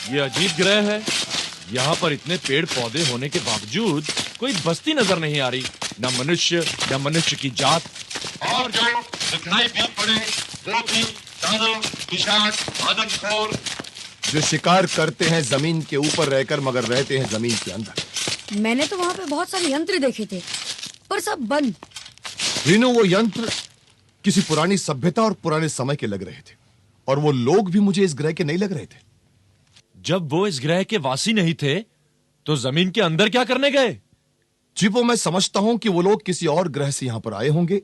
ये अजीब ग्रह है। यहाँ पर इतने पेड़ पौधे होने के बावजूद कोई बस्ती नजर नहीं आ रही, न मनुष्य न मनुष्य की जात। और जो दिखाई भी पड़े वो भी दानव, पिशाच, आदमखोर, जो शिकार करते हैं जमीन के ऊपर रहकर मगर रहते हैं जमीन के अंदर। मैंने तो वहाँ पे बहुत सारे यंत्र देखे थे पर सब बंद। वीनू, वो यंत्र किसी पुरानी सभ्यता और पुराने समय के लग रहे थे, और वो लोग भी मुझे इस ग्रह के नहीं लग रहे थे। जब वो इस ग्रह के वासी नहीं थे तो जमीन के अंदर क्या करने गए? जीपो, मैं समझता हूं कि वो लोग किसी और ग्रह से यहां पर आए होंगे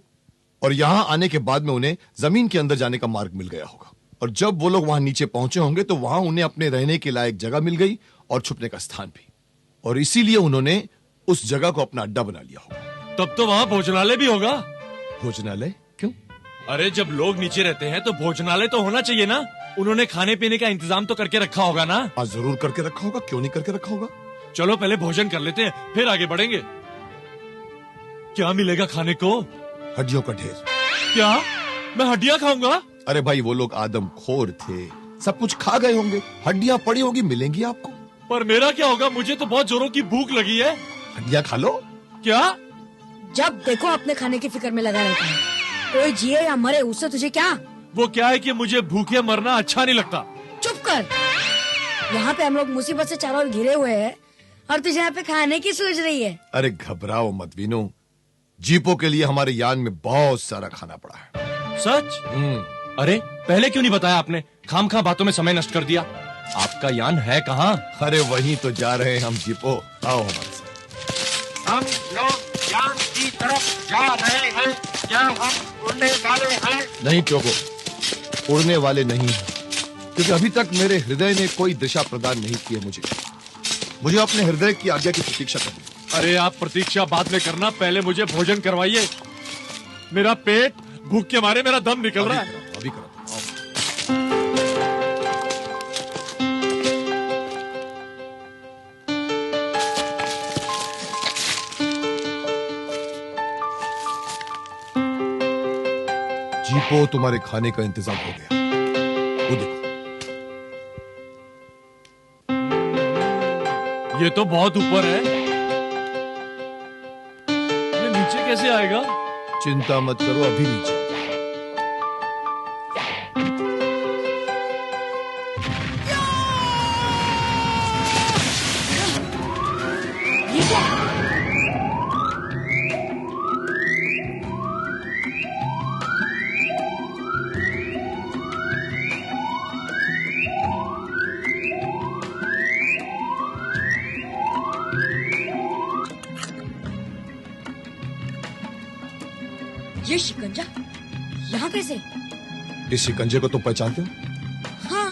और यहां आने के बाद में उन्हें जमीन के अंदर जाने का मार्ग मिल गया होगा, और जब वो लोग वहां नीचे पहुंचे होंगे तो वहां उन्हें अपने रहने के लायक जगह मिल गई और छुपने का स्थान भी, और इसीलिए उन्होंने उस जगह को अपना अड्डा बना लिया होगा। तब तो वहां भोजनालय भी होगा। भोजनालय? क्यों? अरे जब लोग नीचे रहते हैं तो भोजनालय तो होना चाहिए ना। उन्होंने खाने पीने का इंतजाम तो करके रखा होगा ना। हाँ, जरूर करके रखा होगा, क्यों नहीं करके रखा होगा। चलो पहले भोजन कर लेते हैं, फिर आगे बढ़ेंगे। क्या मिलेगा खाने को? हड्डियों का ढेर। क्या मैं हड्डियां खाऊंगा? अरे भाई, वो लोग आदमखोर थे, सब कुछ खा गए होंगे, हड्डियां पड़ी होगी, मिलेंगी आपको। पर मेरा क्या होगा? मुझे तो बहुत जोरों की भूख लगी है। हड्डियां खा लो। क्या? जब देखो अपने खाने की फिक्र में लगा रहता है, कोई जिए या मरे उससे तुझे क्या। वो क्या है कि मुझे भूखे मरना अच्छा नहीं लगता। चुप कर। यहाँ पे हम लोग मुसीबत से चारों ओर घिरे हुए हैं और तुझे यहाँ पे खाने की सोच रही है। अरे घबराओ मत वीनू, जीपो के लिए हमारे यान में बहुत सारा खाना पड़ा है। सच? अरे पहले क्यों नहीं बताया आपने? खामखा बातों में समय नष्ट कर दिया। आपका यान है कहाँ? अरे वहीं तो जा रहे हैं हम जीपो, आओ हमारे साथ। हम लोग यान की तरफ जा रहे हैं। क्या हम उड़ने वाले हैं? नहीं टोको, उड़ने वाले नहीं हैं, क्योंकि अभी तक मेरे हृदय ने कोई दिशा प्रदान नहीं की है। मुझे अपने हृदय की आज्ञा की प्रतीक्षा करनी। अरे आप प्रतीक्षा बाद में करना, पहले मुझे भोजन करवाइए। मेरा पेट भूख के मारे मेरा दम निकल रहा है। अभी करो। जीपो, तुम्हारे खाने का इंतजाम हो गया। वो देखो, ये तो बहुत ऊपर है। ये नीचे कैसे आएगा? चिंता मत करो, अभी नीचे। ये शिकंजा यहाँ कैसे? इस शिकंजे को तो पहचानते हो? हाँ,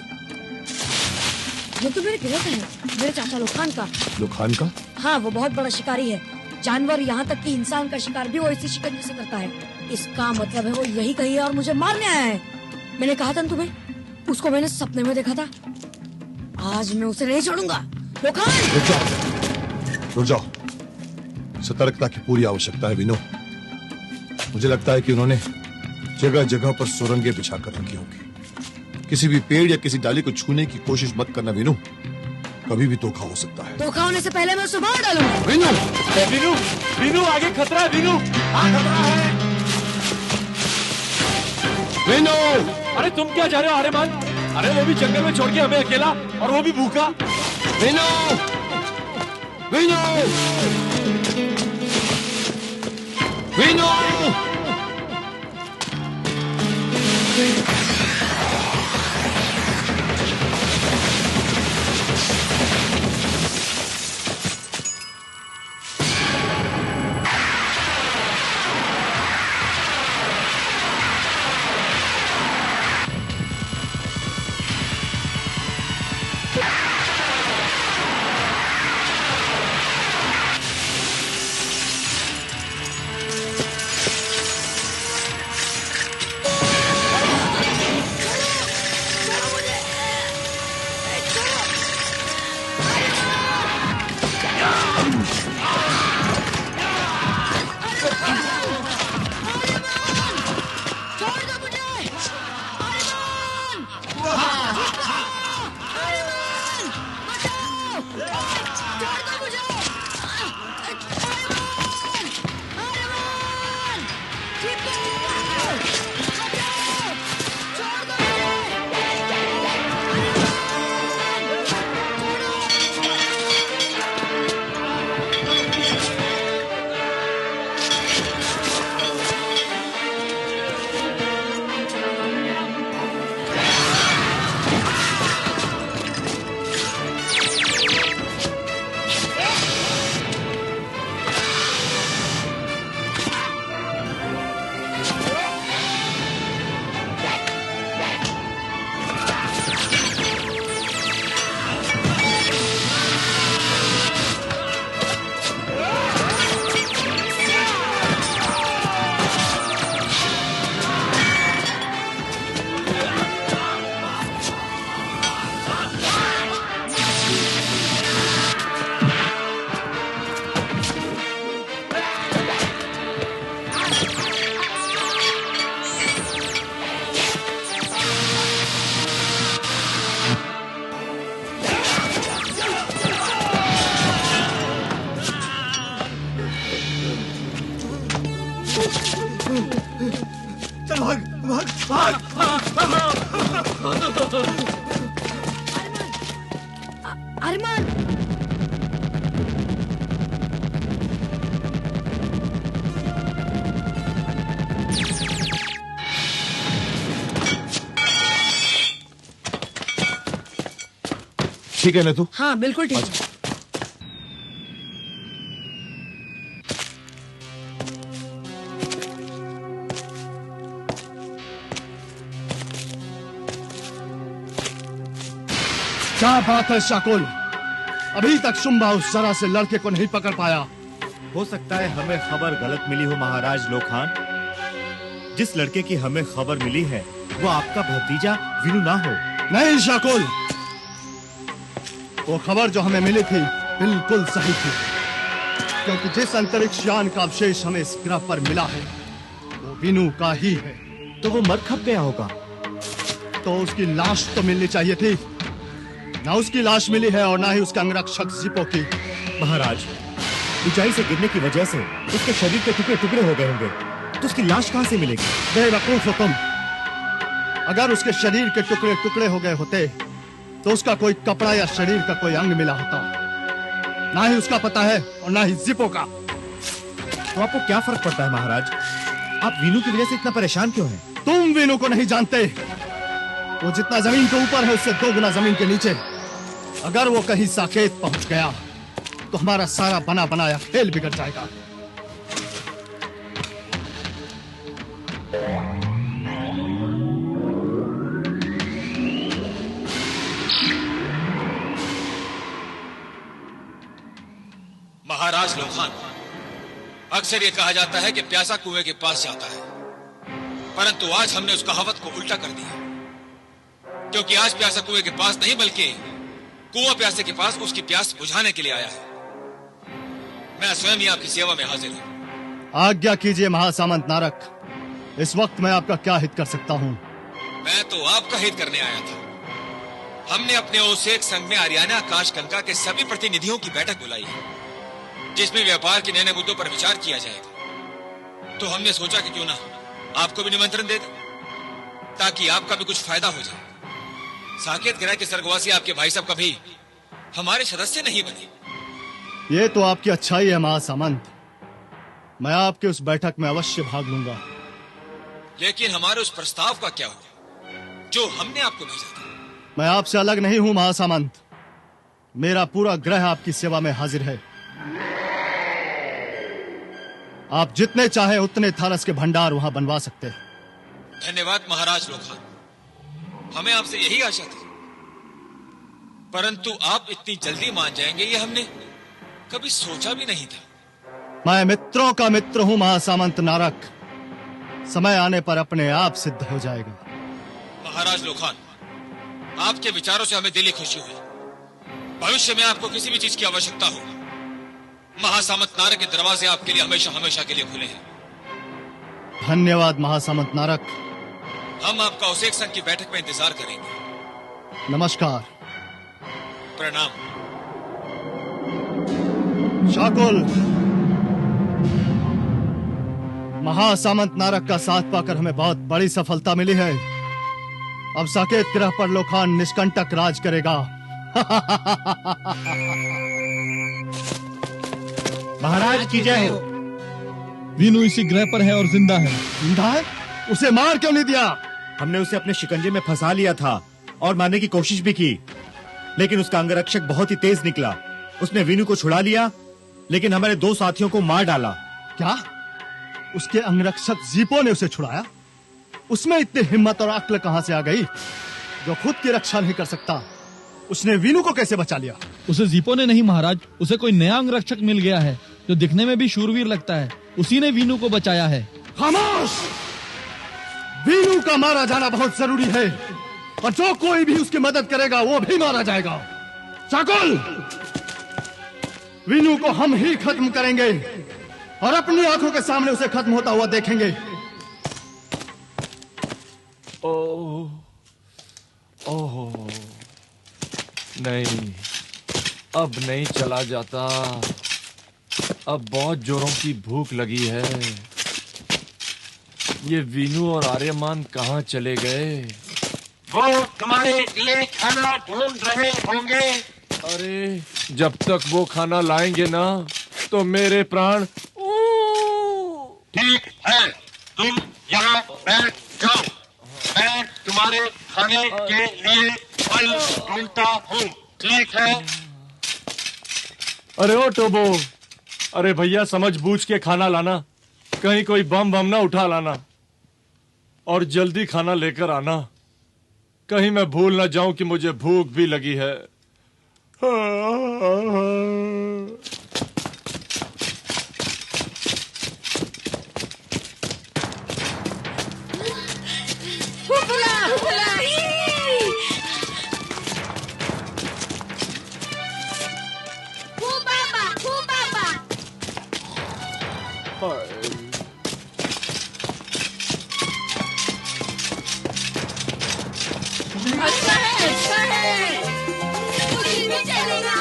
ये तो मेरे गिरफ्त है, मेरे चाचा लोखान का। लोखान का? हाँ, वो बहुत बड़ा शिकारी है। जानवर, यहाँ तक कि इंसान का शिकार भी वो इसी शिकंजे से करता है। इसका मतलब है वो यही कही है और मुझे मारने आया है। मैंने कहा था न तुम्हें, उसको मैंने सपने में देखा था। आज मैं उसे नहीं छोड़ूंगा। लोखान! रुक जाओ। सतर्कता की पूरी आवश्यकता है वीनू। मुझे लगता है कि उन्होंने जगह जगह पर सुरंगें बिछा कर रखी होंगी। किसी भी पेड़ या किसी डाली को छूने की कोशिश मत करना वीनू, कभी भी धोखा हो सकता है। धोखा होने से पहले मैं उसे मार डालूंगा। वीनू! वीनू, वीनू आगे खतरा है। वीनू, खतरा है। वीनू! अरे तुम क्या जा रहे हो आर्यमान? अरे वो भी जंगल में छोड़ के हमें अकेला, और वो भी भूखा। वीनू! वीनू! वीनू! चल भाग भाग अरमान। ठीक है ना तू? हाँ बिल्कुल ठीक है। क्या बात है शाकुल, अभी तक शुंभा उस जरा से लड़के को नहीं पकड़ पाया। हो सकता है हमें खबर गलत मिली हो महाराज लोखान। जिस लड़के की हमें खबर मिली है वो आपका भतीजा विनु ना हो। नहीं शाकुल, वो खबर जो हमें मिली थी बिल्कुल सही थी, क्योंकि जिस अंतरिक्ष यान का अवशेष हमें इस ग्रह पर मिला है वो विनु का ही है। तो वो मर खप गया होगा। तो उसकी लाश तो मिलनी चाहिए थी, ना उसकी लाश मिली है और ना ही उसका अंगरक्षक जिपो की। महाराज, ऊंचाई से गिरने की वजह से उसके शरीर के टुकड़े टुकड़े हो गए होंगे, तो उसकी लाश कहां से मिलेगी? बेवकूफ हो तुम। अगर उसके शरीर के टुकड़े टुकड़े हो गए होते तो उसका कोई कपड़ा या शरीर का कोई अंग मिला होता। ना ही उसका पता है और ना ही जिपो का। तो आपको क्या फर्क पड़ता है महाराज? आप वीनू की वजह से इतना परेशान क्यों हैं? तुम वीनू को नहीं जानते। वो जितना जमीन के ऊपर है उससे 2 गुना जमीन के नीचे। अगर वो कहीं साकेत पहुंच गया तो हमारा सारा बना बनाया खेल बिगड़ जाएगा। महाराज लोखान, अक्सर ये कहा जाता है कि प्यासा कुएं के पास जाता है, परंतु आज हमने उस कहावत को उल्टा कर दिया, क्योंकि आज प्यासा कुएं के पास नहीं बल्कि कुआं प्यासे के पास उसकी प्यास बुझाने के लिए आया है। मैं स्वयं ही आपकी सेवा में हाजिर हूं। आज्ञा कीजिए महासामंत नारक, इस वक्त मैं आपका क्या हित कर सकता हूं? मैं तो आपका हित करने आया था। हमने अपने ओसेक संघ में आर्याना आकाशगंगा के सभी प्रतिनिधियों की बैठक बुलाई है, जिसमें व्यापार के नए मुद्दों पर विचार किया जाएगा। तो हमने सोचा कि क्यों ना आपको भी निमंत्रण दे दें, ताकि आपका भी कुछ फायदा हो जाए। साकेत ग्रह के स्वर्गवासी आपके भाई साहब कभी हमारे सदस्य नहीं बने। ये तो आपकी अच्छाई है महासामंत, मैं आपके उस बैठक में अवश्य भाग लूंगा। लेकिन हमारे उस प्रस्ताव का क्या हुआ जो हमने आपको भेजा था? मैं आपसे अलग नहीं हूं महासामंत, मेरा पूरा ग्रह आपकी सेवा में हाजिर है। आप जितने चाहे उतने थारस के भंडार वहां बनवा सकते हैं। धन्यवाद महाराज लोखान, हमें आपसे यही आशा थी, परंतु आप इतनी जल्दी मान जाएंगे ये हमने कभी सोचा भी नहीं था। मैं मित्रों का मित्र हूं महासामंत नारक, समय आने पर अपने आप सिद्ध हो जाएगा। महाराज लोखान, आपके विचारों से हमें दिली खुशी हुई। भविष्य में आपको किसी भी चीज की आवश्यकता हो, महासामंत नारक के दरवाजे आपके लिए हमेशा हमेशा के लिए खुले हैं। धन्यवाद महासामंत नारक। हम आपका ओसेक संघ की बैठक में इंतजार करेंगे। नमस्कार। प्रणाम। शाकुल, महासामंत नारक का साथ पाकर हमें बहुत बड़ी सफलता मिली है। अब साकेत ग्रह पर लोखान निष्कंटक राज करेगा। महाराज की जय हो। वीनू इसी ग्रह पर है और जिंदा है। जिंदा है? उसे मार क्यों नहीं दिया? हमने उसे अपने शिकंजे में फंसा लिया था और मारने की कोशिश भी की, लेकिन उसका अंगरक्षक बहुत ही तेज निकला। उसने वीनू को छुड़ा लिया, लेकिन हमारे 2 साथियों को मार डाला। क्या? उसके अंगरक्षक जीपो ने उसे छुड़ाया? उसमें इतनी हिम्मत और अक्ल कहां से आ गई? जो खुद की रक्षा नहीं कर सकता, उसने वीनू को कैसे बचा लिया? उसे जीपो ने नहीं महाराज, उसे कोई नया अंगरक्षक मिल गया है जो दिखने में भी शूरवीर लगता है। उसी ने वीनू को बचाया है। खामोश! वीनू का मारा जाना बहुत जरूरी है, और जो कोई भी उसकी मदद करेगा वो भी मारा जाएगा। शाकुल, वीनू को हम ही खत्म करेंगे और अपनी आंखों के सामने उसे खत्म होता हुआ देखेंगे। ओह नहीं, अब नहीं चला जाता। अब बहुत जोरों की भूख लगी है। ये वीनू और आर्यमान कहाँ चले गए? वो तुम्हारे लिए खाना ढूंढ रहे होंगे। अरे जब तक वो खाना लाएंगे ना तो मेरे प्राण। ठीक है, तुम यहाँ बैठ जाओ, मैं तुम्हारे खाने के लिए फल ढूंढता हूँ, ठीक है? अरे ओ टोबो, अरे भैया समझ बूझ के खाना लाना, कहीं कोई बम बम ना उठा लाना, और जल्दी खाना लेकर आना, कहीं मैं भूल ना जाऊं कि मुझे भूख भी लगी है। अच्छा है मुझे भी चलेगा।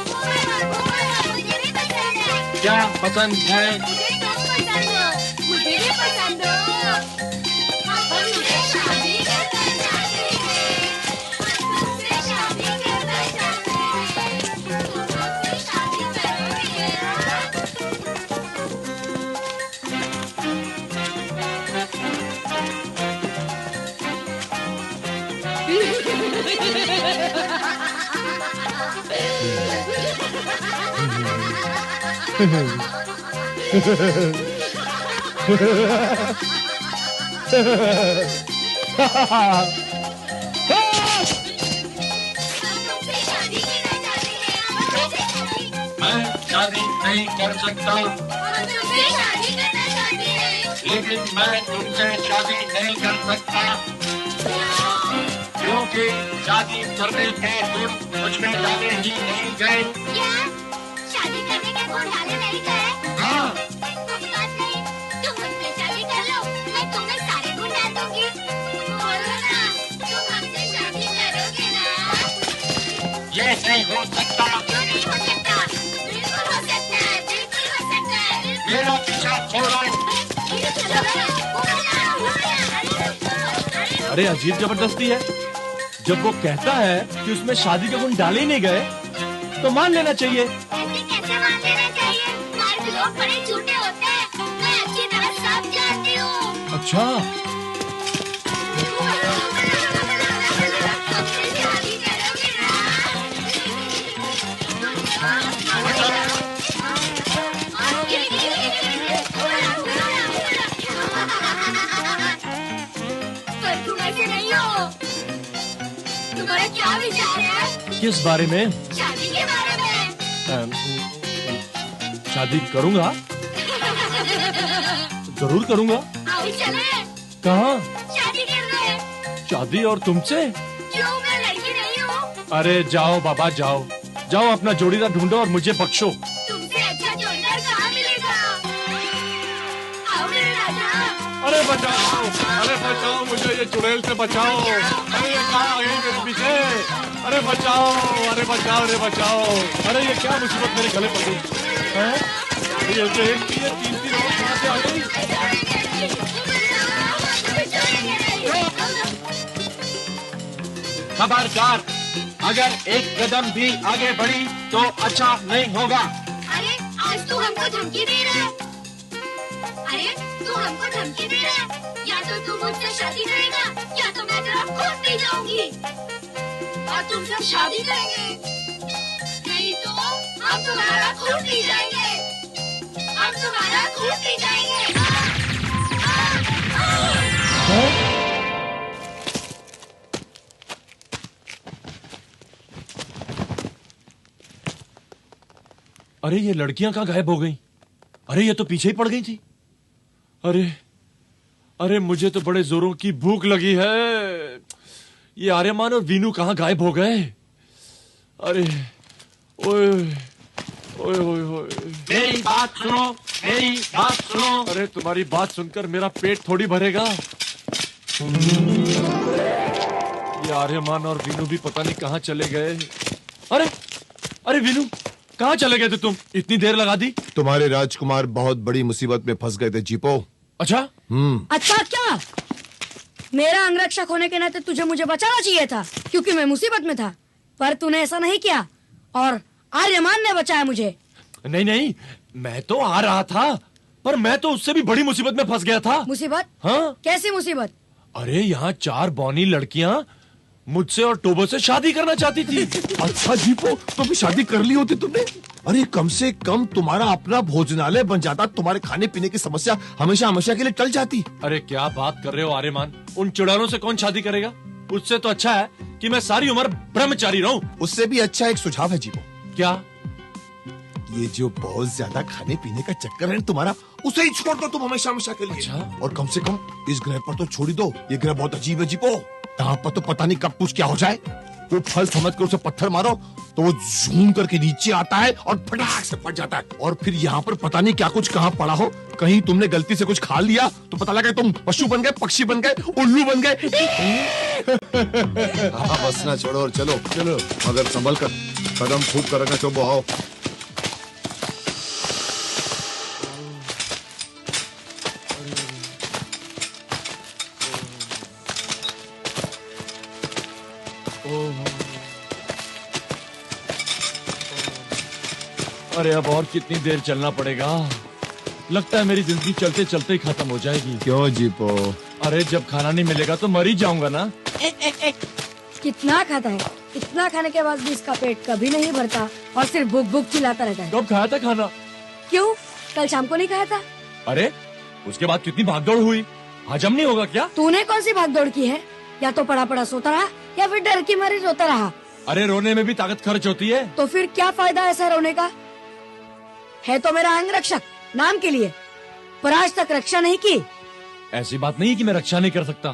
मुझे भी पसंद है। क्या पसंद है? मुझे सब पसंद हो, मुझे भी पसंद हो। हम मुझे शादी करना चाहते हैं, मुझसे शादी करना चाहते हैं, तुम मुझसे शादी करोगे? तुमसे शादी करना चाहते हैं, मैं शादी नहीं कर सकता, हम तुमसे शादी करना चाहते हैं। लेकिन मैं तुमसे शादी नहीं कर सकता, क्योंकि शादी करने के गुण मुझ में डाले ही नहीं गए। क्या शादी करने के गुण डाले नहीं गए? हाँ, कोई बात नहीं, तुम मुझसे शादी कर लो, मैं तुम्हें सारे गुण डाल दूंगी। बोलो ना, तुम हमसे शादी करोगे ना? ये नहीं हो सकता, क्यों नहीं हो सकता? बिल्कुल हो सकता है, बिल्कुल हो सकता है। मेरा पीछा छोड़ो। अरे अजीब जबरदस्ती है, जब वो कहता है कि उसमें शादी के गुण डाले ही नहीं गए तो मान लेना चाहिए। ऐसे कैसे मान लेना चाहिए? मर्द लोग बड़े झूठे होते हैं, मैं अच्छी तरह सब जानती हूँ। अच्छा, हमसे शादी करोगे ना? पर तुम ऐसे नहीं हो। तुम्हारा क्या विचार है किस बारे में? शादी के बारे में? शादी करूंगा, जरूर करूंगा। आओ चले, कहाँ? शादी कर रहे। शादी और तुमसे? क्यों, मैं लड़की नहीं हूँ? अरे जाओ बाबा जाओ, जाओ अपना जोड़ीदार ढूंढो और मुझे बख्शो। तुमसे अच्छा जोड़ीदार कहाँ मिलेगा? आओ मेरे राजा। अरे बचाओ, अरे बचाओ मुझे, ये चुड़ैल से बचाओ। अरे ये क्या आ गई मेरे पीछे? अरे बचाओ, अरे बचाओ, अरे बचाओ। अरे ये क्या मुसीबत मेरे गले पड़ गई है? ये तो एक की है, तीन तीन और कहाँ से आ गई? खबरदार, अगर एक कदम भी आगे बढ़ी तो अच्छा नहीं होगा। अरे आज तू हमको धमकी दे रहा है। अरे तू हमको धमकी दे रहा है। या तो तू मुझसे शादी करेगा या तो मैं तेरा खून पी जाऊंगी और तुम सब शादी करेंगे, नहीं तो हम तुम्हारा खून पी जाएंगे, हम तुम्हारा खून पी जाएंगे। अरे ये लड़कियां कहाँ गायब हो गई? अरे ये तो पीछे ही पड़ गई थी। अरे अरे मुझे तो बड़े जोरों की भूख लगी है। ये आर्यमान और वीनू कहाँ गायब हो गए? अरे ओए ओए ओए ओए, मेरी बात सुनो, मेरी बात सुनो। अरे तुम्हारी बात सुनकर मेरा पेट थोड़ी भरेगा। ये आर्यमान और वीनू भी पता नहीं कहाँ चले गए। अरे अरे वीनू, कहाँ चले गए थे तुम? इतनी देर लगा दी। तुम्हारे राजकुमार बहुत बड़ी मुसीबत में फंस गए थे जीपो। अच्छा? अच्छा क्या? मेरा अंगरक्षक होने के नाते तुझे मुझे बचाना चाहिए था, क्योंकि मैं मुसीबत में था, पर तूने ऐसा नहीं किया और आर्यमान ने बचाया मुझे। नहीं नहीं, मैं तो आ रहा था, पर मैं तो उससे भी बड़ी मुसीबत में फंस गया था। मुसीबत? हाँ। कैसी मुसीबत? अरे यहाँ 4 बौनी लड़कियाँ मुझसे और टोबो से शादी करना चाहती थी। अच्छा जीपो, तो भी शादी कर ली होती तुमने? अरे कम से कम तुम्हारा अपना भोजनालय बन जाता, तुम्हारे खाने पीने की समस्या हमेशा हमेशा के लिए टल जाती। अरे क्या बात कर रहे हो आर्यमान, उन चुड़ैलों से कौन शादी करेगा? उससे तो अच्छा है कि मैं सारी उम्र ब्रह्मचारी रहूं। उससे भी अच्छा एक सुझाव है जीपो। क्या? ये जो बहुत ज्यादा खाने पीने का चक्कर है तुम्हारा, उसे ही छोड़ दो तुम हमेशा हमेशा के लिए। अच्छा? और कम से कम इस ग्रह पर तो छोड़ ही दो, ये ग्रह बहुत अजीब है जीपो। यहाँ पर तो पता नहीं कब कुछ क्या हो जाए। वो फल समझ कर उसे पत्थर मारो तो वो झूम करके नीचे आता है और फटाक से फट जाता है, और फिर यहाँ पर पता नहीं क्या कुछ कहाँ पड़ा हो, कहीं तुमने गलती से कुछ खा लिया तो पता लगा तुम पशु बन गए, पक्षी बन गए, उल्लू बन गए। हाँ बस ना छोड़ो और चलो चलो, मगर संभल कर, कदम खूब कर रखना। चलो आओ। अरे अब और कितनी देर चलना पड़ेगा? लगता है मेरी जिंदगी चलते चलते ही खत्म हो जाएगी। क्यों जीपो? अरे जब खाना नहीं मिलेगा तो मर ही जाऊंगा ना। कितना खाता है? इतना खाने के बाद भी इसका पेट कभी नहीं भरता और सिर्फ भूख भूख चिल्लाता रहता है। कब खाया था खाना? क्यों, कल शाम को नहीं खाया था? अरे उसके बाद कितनी भागदौड़ हुई, हजम नहीं होगा क्या? तूने कौन सी भागदौड़ की है? या तो पड़ा पड़ा सोता रहा या फिर डर की मारे रोता रहा। अरे रोने में भी ताकत खर्च होती है। तो फिर क्या फायदा ऐसा रोने का? है तो मेरा अंगरक्षक नाम के लिए, पर आज तक रक्षा नहीं की। ऐसी बात नहीं कि मैं रक्षा नहीं कर सकता,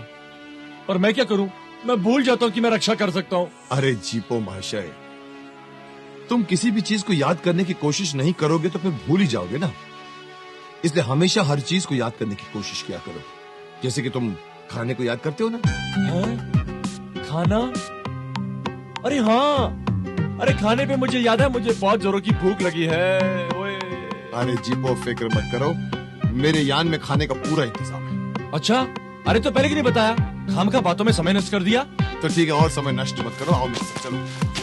पर मैं क्या करूं, मैं भूल जाता हूं कि मैं रक्षा कर सकता हूं। अरे जीपो महाशय, तुम किसी भी चीज को याद करने की कोशिश नहीं करोगे तो फिर भूल ही जाओगे ना। इसलिए हमेशा हर चीज को याद करने की कोशिश किया करो, जैसे कि तुम खाने को याद करते हो ना। खाना? अरे हाँ, अरे खाने पे मुझे याद है, मुझे बहुत जोरों की भूख लगी है। ओए। अरे जीपो फिक्र मत करो, मेरे यान में खाने का पूरा इंतजाम है। अच्छा? अरे तो पहले क्यों नहीं बताया? खामखा बातों में समय नष्ट कर दिया। तो ठीक है, और समय नष्ट मत करो, आओ मेरे साथ चलो।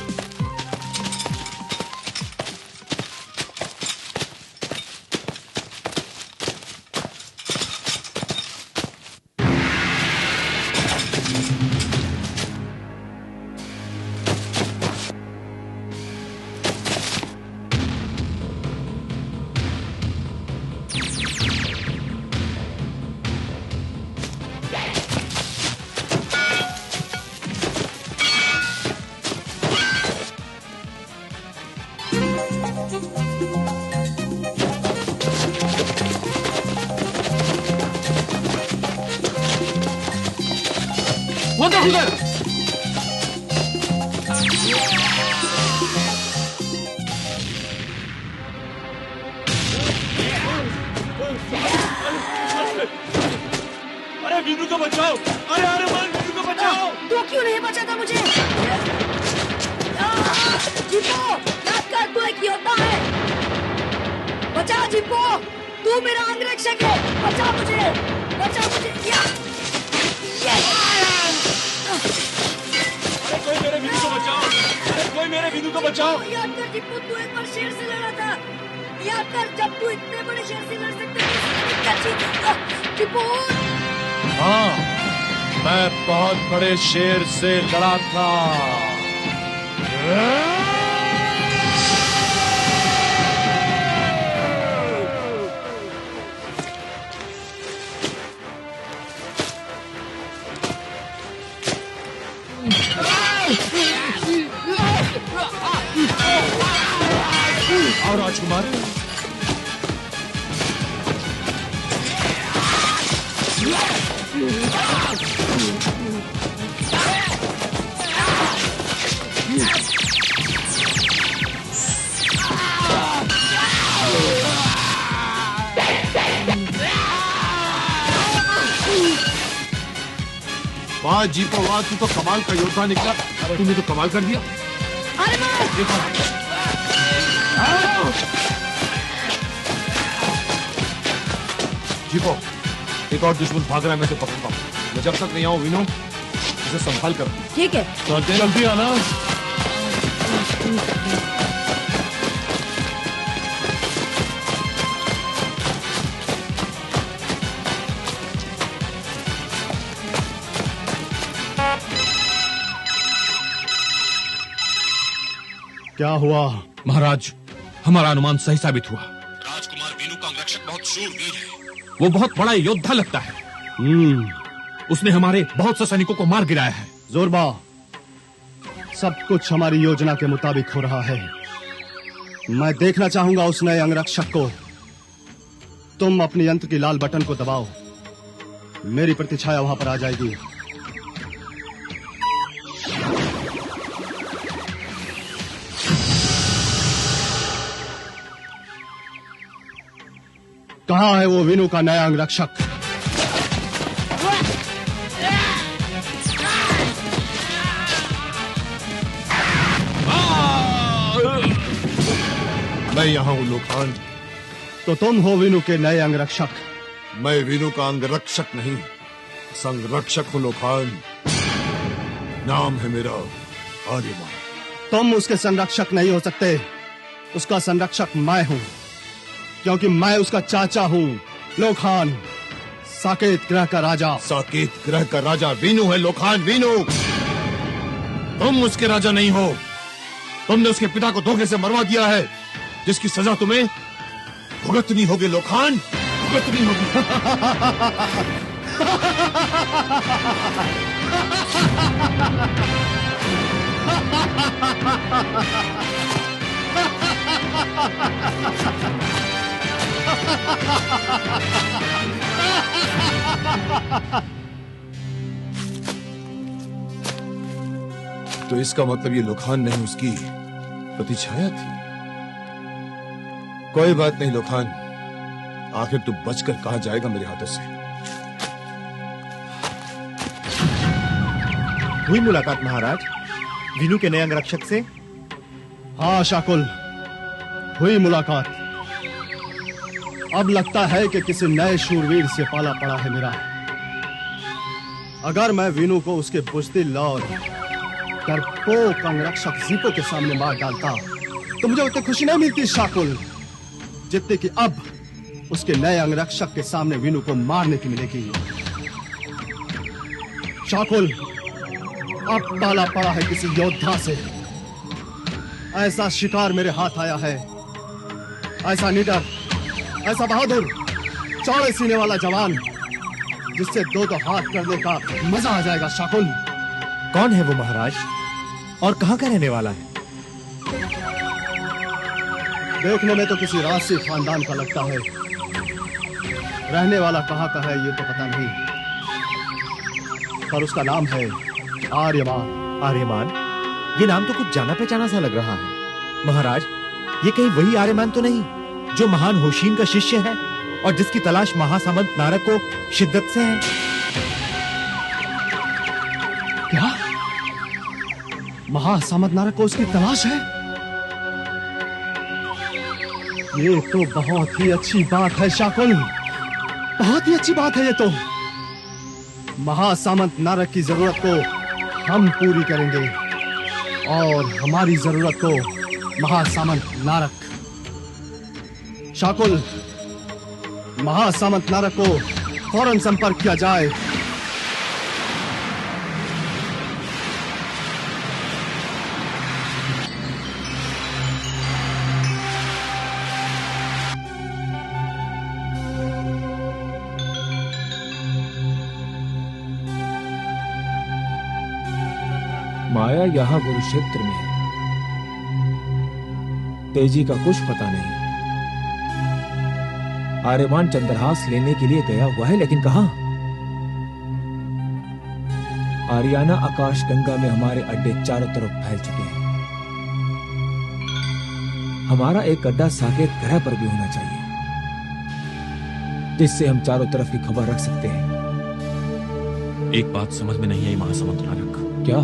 वो देखो उधर। अरे वीनू को बचाओ! अरे अरे वीनू को बचाओ! तू क्यों नहीं बचाता मुझे? जीपो, याद कर तू एक योद्धा है। बचा जीपो, तू मेरा अंगरक्षक है। बचा मुझे, बचा मुझे। अरे कोई मेरे वीनू को बचाओ! अरे कोई मेरे वीनू को बचाओ! याद कर जीपो, तू एक बार शेर से लड़ा था। याद कर, जब तू इतने बड़े शेर से लड़ सकते जीपो। हाँ, मैं बहुत बड़े शेर से लड़ा था। और राजकुमार, वाह जीपो वाह, तू तो कमाल का योद्धा निकला। तूने तो कमाल कर दिया। अरे जीपो, एक और दुश्मन भाग रहा है, मैं तो पकड़ता हूँ। मैं जब तक नहीं आऊं वीनू, इसे संभाल कर। ठीक है। तो जल्दी आना। क्या हुआ? महाराज, हमारा अनुमान सही साबित हुआ। राजकुमार वीनू का अंगरक्षक बहुत शूरवीर है। वो बहुत बड़ा योद्धा लगता है। उसने हमारे बहुत से सैनिकों को मार गिराया है। जोरबा, सब कुछ हमारी योजना के मुताबिक हो रहा है। मैं देखना चाहूंगा उस नए अंगरक्षक को। तुम अपनी यंत्र की लाल बटन को दबाओ, मेरी प्रतिछाया वहां पर आ जाएगी। कहां है वो वीनू का नया अंगरक्षक? मैं यहाँ हूँ लोखान। तो तुम हो वीनू के नए अंगरक्षक? मैं वीनू का अंगरक्षक नहीं, संरक्षक हूँ लोखान। नाम है मेरा आर्यमान। तुम उसके संरक्षक नहीं हो सकते। उसका संरक्षक मैं हूं, क्योंकि मैं उसका चाचा हूं, लोखान, साकेत ग्रह का राजा। साकेत ग्रह का राजा वीनू है लोखान, वीनू। तुम उसके राजा नहीं हो। तुमने उसके पिता को धोखे से मरवा दिया है, जिसकी सजा तुम्हें भुगतनी होगी लोखान, भुगतनी होगी। तो इसका मतलब ये लोखान नहीं, उसकी प्रतिछाया थी। कोई बात नहीं लोखान, आखिर तू बचकर कहां जाएगा मेरे हाथों से। हुई मुलाकात महाराज वीनू के नए अंगरक्षक से? हाँ शाकुल, हुई मुलाकात। अब लगता है कि किसी नए शूरवीर से पाला पड़ा है मेरा। अगर मैं वीनू को उसके बुज़दिल और डरपोक अंगरक्षक जीपो के सामने मार डालता तो मुझे उतनी खुशी नहीं मिलती शाकुल, जितनी कि अब उसके नए अंगरक्षक के सामने वीनू को मारने की मिलेगी। शाकुल, अब पाला पड़ा है किसी योद्धा से। ऐसा शिकार मेरे हाथ आया है, ऐसा निडर, ऐसा बहादुर, चौड़े सीने वाला जवान, जिससे दो हाथ करने का मजा आ जाएगा शाकुल। कौन है वो महाराज और कहां का रहने वाला है? देखने में तो किसी राजसी खानदान का लगता है, रहने वाला कहां का है ये तो पता नहीं, पर उसका नाम है आर्यमान। आर्यमान? ये नाम तो कुछ जाना पहचाना सा लग रहा है। महाराज, ये कहीं वही आर्यमान तो नहीं जो महान होशीन का शिष्य है और जिसकी तलाश महासामंत नारद को शिद्दत से है? क्या महासामंत नारद को उसकी तलाश है? ये तो बहुत ही अच्छी बात है शाकुल, बहुत ही अच्छी बात है ये तो। महासामंत नारद की जरूरत को हम पूरी करेंगे और हमारी जरूरत को महासामंत नारद। शाकुल, महासामंत नारद को फौरन संपर्क किया जाए। माया यहाँ कुरुक्षेत्र में है, तेजी का कुछ पता नहीं। आर्यमान चंद्रहास लेने के लिए गया हुआ है, लेकिन कहां? आर्याना आकाश गंगा में हमारे अड्डे चारों तरफ फैल चुके हैं। हमारा एक अड्डा साकेत ग्रह पर भी होना चाहिए, जिससे हम चारों तरफ की खबर रख सकते हैं। एक बात समझ में नहीं आई महासामंत नारद। क्या?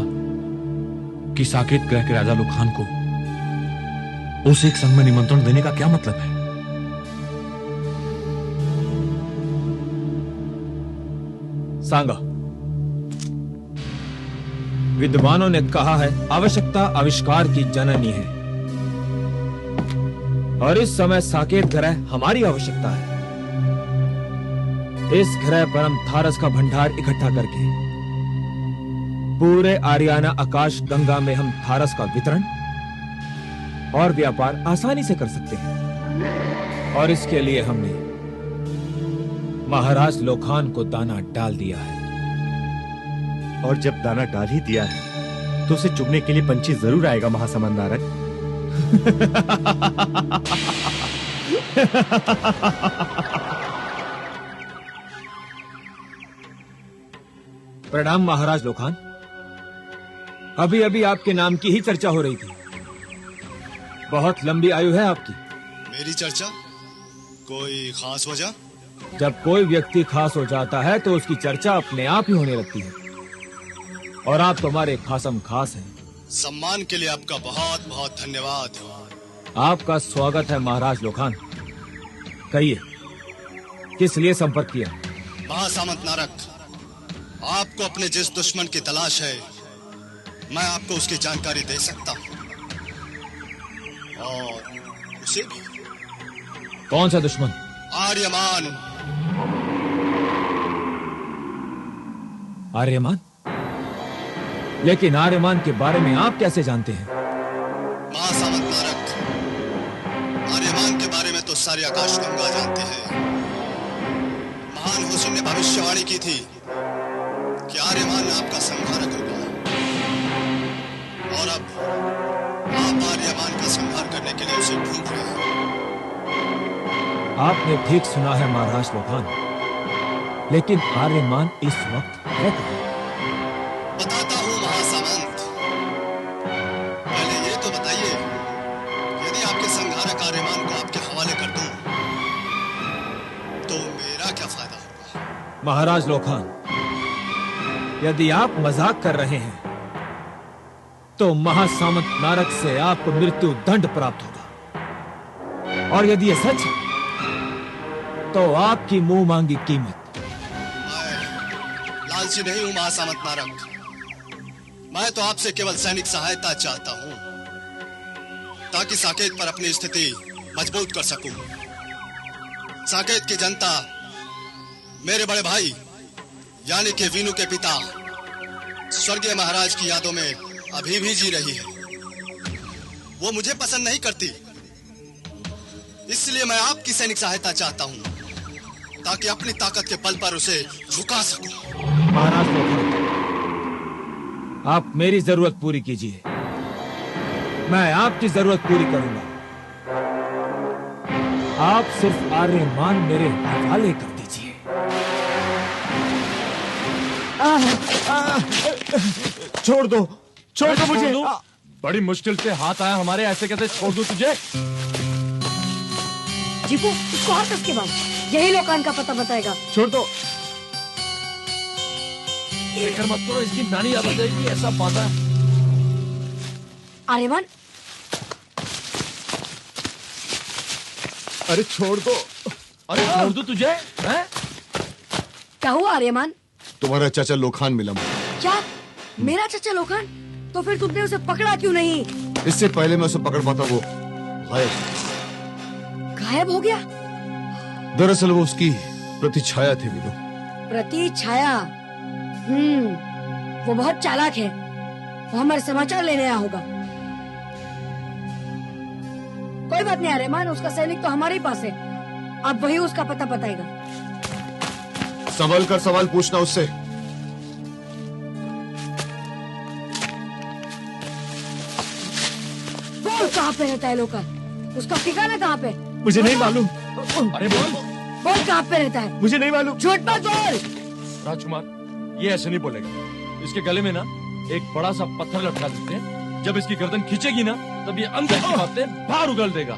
कि साकेत ग्रह के राजा लोखान को उस एक संघ में निमंत्रण देने का क्या मतलब है? सांगा, विद्वानों ने कहा है आवश्यकता आविष्कार की जननी है, और इस समय साकेत ग्रह हमारी आवश्यकता है। इस ग्रह पर हम थारस का भंडार इकट्ठा करके पूरे आरियाना आकाश गंगा में हम थारस का वितरण और व्यापार आसानी से कर सकते हैं। और इसके लिए हमने महाराज लोखान को दाना डाल दिया है। और जब दाना डाल ही दिया है तो उसे चुगने के लिए पंछी जरूर आएगा महासमंदारक। प्रणाम महाराज लोखान। अभी अभी आपके नाम की ही चर्चा हो रही थी। बहुत लंबी आयु है आपकी। मेरी चर्चा? कोई खास वजह? जब कोई व्यक्ति खास हो जाता है तो उसकी चर्चा अपने आप ही होने लगती है, और आप तुम्हारे खासम खास हैं। सम्मान के लिए आपका बहुत बहुत धन्यवाद। आपका स्वागत है महाराज लोखान। कहिए, किस लिए संपर्क किया? महासामंत नारक, आपको अपने जिस दुश्मन की तलाश है, मैं आपको उसकी जानकारी दे सकता हूं, और उसे भी। कौन सा दुश्मन? आर्यमान। आर्यमान? लेकिन आर्यमान के बारे में आप कैसे जानते हैं? महासामंत नारक, आर्यमान के बारे में तो सारे आकाश गंगा जानते हैं। महान हुसैन ने भविष्यवाणी की थी कि आर्यमान आपका संहारक होगा, और अब आप आर्यमान का संहार करने के लिए उसे ढूंढ रहे हैं। आपने ठीक सुना है महाराज लोखान, लेकिन आर्यमान इस वक्त है कहाँ? बताता हूँ महासामंत। पहले ये तो बताइए, यदि आपके संहारक आर्यमान को आपके हवाले कर दूं, तो मेरा क्या फायदा होगा? महाराज लोखान, यदि आप मजाक कर रहे हैं तो महासामंत नारक से आपको मृत्यु दंड प्राप्त होगा, और यदि यह सच है तो आपकी मुंह मांगी कीमत। मैं लालची नहीं हूं महासामंत नारक। मैं तो आपसे केवल सैनिक सहायता चाहता हूं, ताकि साकेत पर अपनी स्थिति मजबूत कर सकूं। साकेत की जनता मेरे बड़े भाई यानी कि वीनू के पिता स्वर्गीय महाराज की यादों में अभी भी जी रही है। वो मुझे पसंद नहीं करती, इसलिए मैं आपकी सैनिक सहायता चाहता हूं, ताकि अपनी ताकत के बल पर उसे झुका सकूं। महाराज लोखान, आप मेरी जरूरत पूरी कीजिए, मैं आपकी जरूरत पूरी करूंगा। आप सिर्फ आर्यमान मेरे हवाले कर दीजिए। छोड़ दो, छोड़ दो मुझे। बड़ी मुश्किल से हाथ आया हमारे, ऐसे कैसे छोड़ दूं तुझे? जीपू, उसको और कस के बाद यही लोकान का पता बताएगा। छोड़ दो। फिक्र मत करो, इसकी नानी याद आ जाएगी, ऐसा पाता है। आर्यमान, अरे छोड़ दो। अरे छोड़ दूं तुझे? हैं? क्या हुआ आर्यमान? तुम्हारा चाचा लोखान मिला मुझे। क्या? मेरा चाचा लोखान? तो फिर तुमने उसे पकड़ा क्यों नहीं? इससे पहले मैं उसे पकड़ पाता वो गायब हो गया। दरअसल वो उसकी प्रतिछाया थे वीनू। प्रतिछाया? वो बहुत चालाक है, वो हमारे समाचार लेने आया होगा। कोई बात नहीं आर्यमान, उसका सैनिक तो हमारे ही पास है, अब वही उसका पता बताएगा। संभल कर सवाल पूछना उससे। बोल, कहाँ पे रहता है लोकान? उसका ठिकाना कहाँ पे? मुझे नहीं मालूम। अरे बोल बोल, कहाँ पे रहता है? मुझे नहीं मालूम। झूठ मत बोल। राजकुमार, ये ऐसे नहीं बोलेगा। इसके गले में ना एक बड़ा सा पत्थर लटका देते हैं, जब इसकी गर्दन खींचेगी ना तब ये अंदर की बातें बाहर उगल देगा।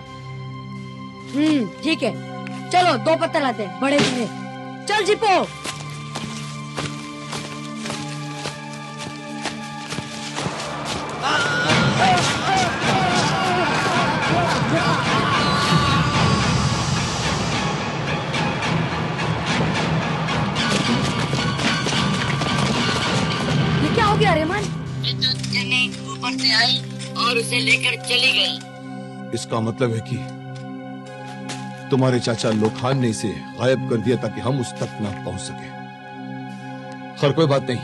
ठीक है, चलो 2 पत्थर लाते हैं, बड़े बड़े। चल जीपो। और उसे लेकर चली गई। इसका मतलब है कि तुम्हारे चाचा लोखान ने इसे गायब कर दिया ताकि हम उस तक ना पहुंच सके। खैर कोई बात नहीं,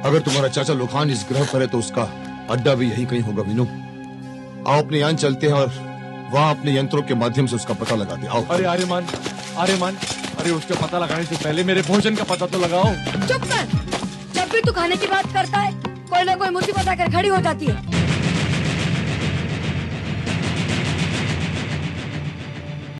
अगर तुम्हारा चाचा लोखान इस ग्रह पर है तो उसका अड्डा भी यही कहीं होगा। मीनू, आओ अपने यान चलते हैं और वहां अपने यंत्रों के माध्यम से उसका पता लगाते। आओ। अरे आर्यमान, आर्यमान, अरे उसका पता लगाने से पहले मेरे भोजन का पता तो लगाओ। चुप कर, जब भी तू खाने की बात करता है कोई ना कोई मुसीबत आकर खड़ी हो जाती है।